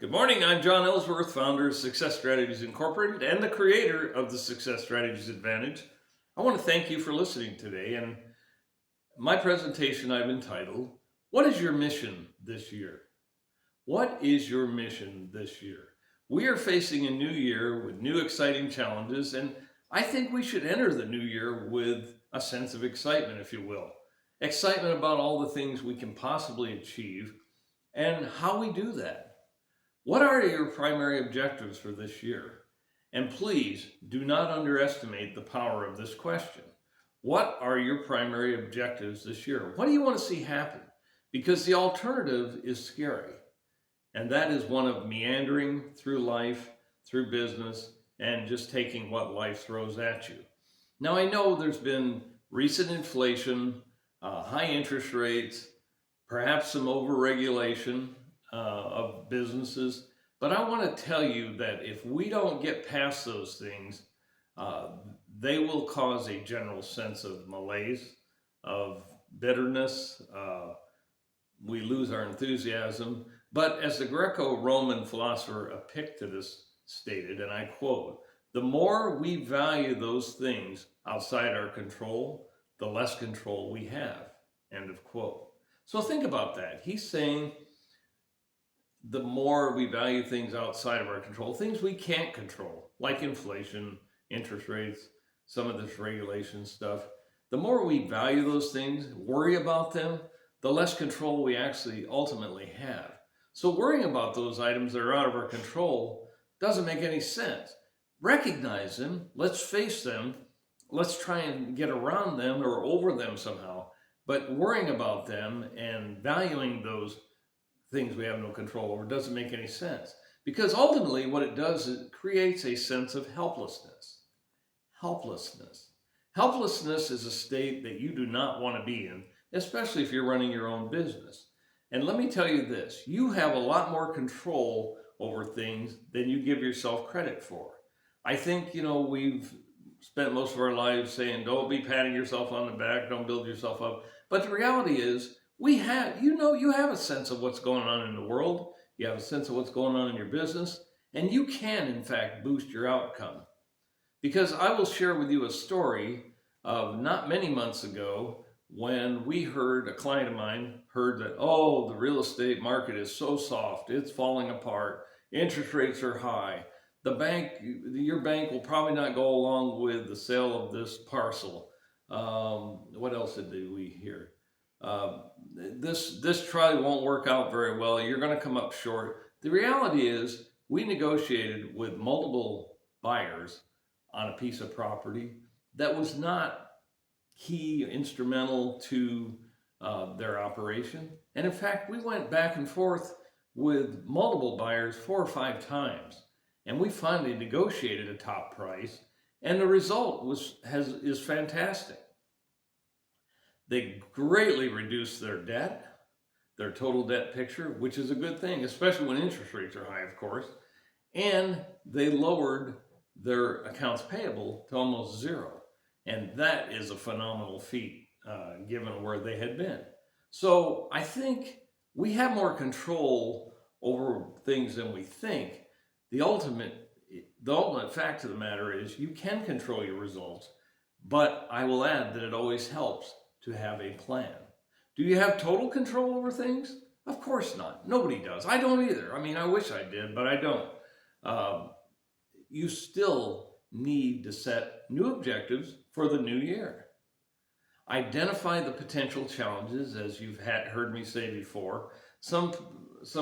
Good morning. I'm John Ellsworth, founder of Success Strategies Incorporated and the creator of the Success Strategies Advantage. I want to thank you for listening today. And my presentation I've entitled, What is your mission this year? What is your mission this year? We are facing a new year with new exciting challenges, and I think we should enter the new year with a sense of excitement, if you will. Excitement about all the things we can possibly achieve and how we do that. What are your primary objectives for this year? And please do not underestimate the power of this question. What are your primary objectives this year? What do you want to see happen? Because the alternative is scary. And that is one of meandering through life, through business, and just taking what life throws at you. Now, I know there's been recent inflation, high interest rates, perhaps some overregulation of businesses. But I want to tell you that if we don't get past those things, they will cause a general sense of malaise, of bitterness. We lose our enthusiasm. But as the Greco-Roman philosopher Epictetus stated, and I quote, "The more we value those things outside our control, the less control we have." End of quote. So think about that. He's saying the more we value things outside of our control, things we can't control, like inflation, interest rates, some of this regulation stuff, the more we value those things, worry about them, the less control we actually ultimately have. So worrying about those items that are out of our control doesn't make any sense. Recognize them, let's face them, let's try and get around them or over them somehow. But worrying about them and valuing those things we have no control over doesn't make any sense. Because ultimately what it does is it creates a sense of helplessness. Helplessness. Helplessness is a state that you do not want to be in, especially if you're running your own business. And let me tell you this, you have a lot more control over things than you give yourself credit for. I think, we've spent most of our lives saying, don't be patting yourself on the back, don't build yourself up. But the reality is, you have a sense of what's going on in the world. You have a sense of what's going on in your business, and you can, in fact, boost your outcome. Because I will share with you a story of not many months ago when a client of mine heard that, the real estate market is so soft, it's falling apart, interest rates are high, your bank will probably not go along with the sale of this parcel. What else did we hear? This trial won't work out very well. You're going to come up short. The reality is we negotiated with multiple buyers on a piece of property that was not key, instrumental to their operation. And in fact, we went back and forth with multiple buyers 4 or 5 times. And we finally negotiated a top price. And the result is fantastic. They greatly reduced their debt, their total debt picture, which is a good thing, especially when interest rates are high, of course. And they lowered their accounts payable to almost zero. And that is a phenomenal feat, given where they had been. So I think we have more control over things than we think. The ultimate fact of the matter is you can control your results, but I will add that it always helps to have a plan. Do you have total control over things? Of course not. Nobody does. I don't either. I wish I did, but I don't. You still need to set new objectives for the new year. Identify the potential challenges, as you've heard me say before. Some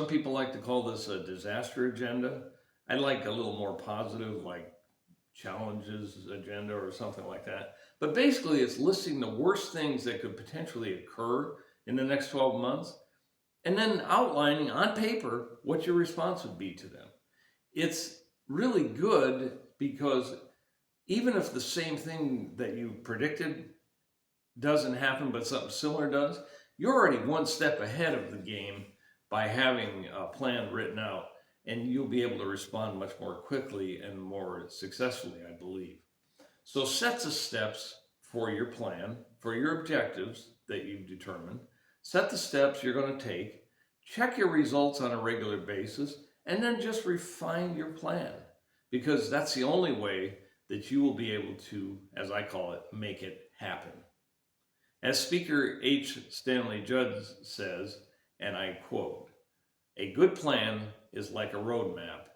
people like to call this a disaster agenda. I like a little more positive, like challenges agenda or something like that. But basically, it's listing the worst things that could potentially occur in the next 12 months, and then outlining on paper what your response would be to them. It's really good because even if the same thing that you predicted doesn't happen, but something similar does, you're already one step ahead of the game by having a plan written out, and you'll be able to respond much more quickly and more successfully, I believe. So set the steps for your plan, for your objectives that you've determined. Set the steps you're going to take. Check your results on a regular basis. and then just refine your plan, because that's the only way that you will be able to, as I call it, make it happen. As Speaker H. Stanley Judd says, and I quote, "A good plan is like a roadmap.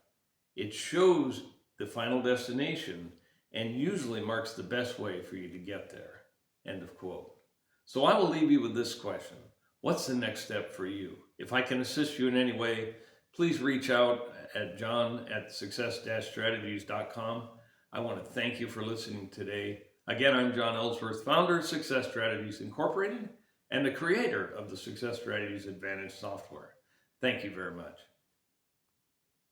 It shows the final destination and usually marks the best way for you to get there." End of quote. So I will leave you with this question. What's the next step for you? If I can assist you in any way, please reach out at john@success-strategies.com. I want to thank you for listening today. Again, I'm John Ellsworth, founder of Success Strategies Incorporated and the creator of the Success Strategies Advantage software. Thank you very much.